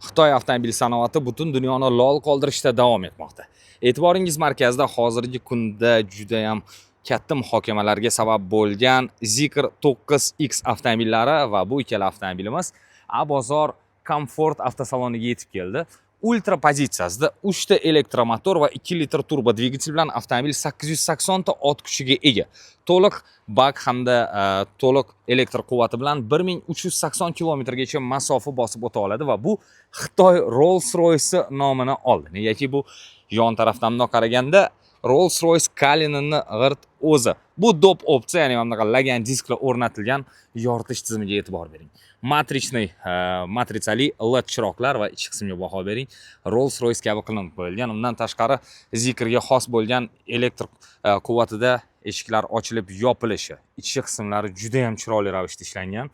Xitoy avtomobil sanoati butun dunyoni lol qoldirishda davom etmoqda. E'tiboringiz markazida hozirgi kunda juda ham katta muhokamalarga sabab bo'lgan Zikr 9X avtomobillari va bu ikkala avtomobilimiz Abozor Comfort avtosaloniga yetib keldi. Ultra pozitsiyasida 3 ta elektromotor va 2 litr turbo dvigatel bilan avtomobil 880 ta ot kuchiga ega. To'liq bak hamda to'liq elektr quvvati bilan 1380 kilometrgacha masofa bosib o'ta oladi va bu Xitoy Rolls-Royce nomini oldi. Negaki bu yon tarafdan qaraganda Rolls-Royce Cullinan'ni g'irt o'zi. Bu dop opsiya, ya'ni mana bunaqa lagan disklar o'rnatilgan yoritish tizimiga e'tibor bering. Matritsali LED chiroqlar va ichki qismiga baho bering. Rolls-Royce kabi qilinib qo'yilgan. Undan tashqari Zikrga xos bo'lgan elektr quvvatida eshiklar ochilib yopilishi, ichki qismlari juda ham chiroyli ravishda ishlangan.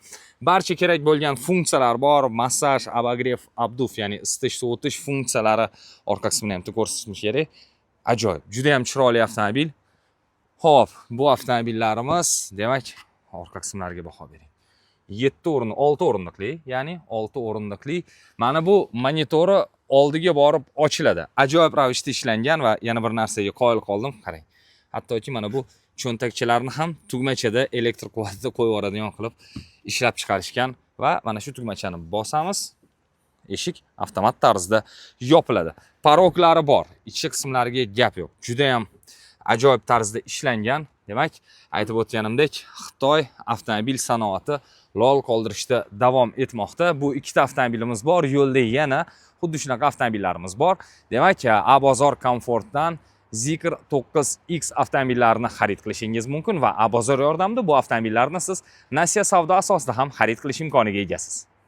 Barcha kerak bo'lgan funksiyalar bor. Massaj, abagrev, abduf, ya'ni isitish, sovutish funksiyalari orqa qismini ham ko'rsatish kerak. Ajoyib, juda ham chiroyli avtomobil. Xo'p, bu avtomobillarimiz, demak, orqa qismlariga baho bering. 6 o'rindiqli, ya'ni 6 o'rindiqli. Mana bu monitori oldiga borib ochiladi. Ajoyib ravishda ishlangan va yana bir narsaga qoyil qoldim, qarang. Hattoki mana bu cho'ntakchalarni ham tugmachada elektr quvvatida qo'yib yuboradigan qilib ishlab chiqarishgan va mana shu tugmachani bosamiz, eshik avtomat tarzda yopiladi. Paroklari bor, ichki qismlariga gap yo'q. Juda ham ajoyib tarzda ishlangan. Demak, aytib o'tganimdek, Xitoy avtomobil sanoati lol qoldirishda davom etmoqda. Bu ikkita avtomobilimiz bor, yo'lda yana xuddi shunaqa avtomobillarimiz bor. Demak, Abozor Comfortdan Zikr 9X avtomobillarini xarid qilishingiz mumkin va Abozor yordamida bu avtomobillarni siz nasiya savdo asosida ham xarid qilish imkoniga egasiz.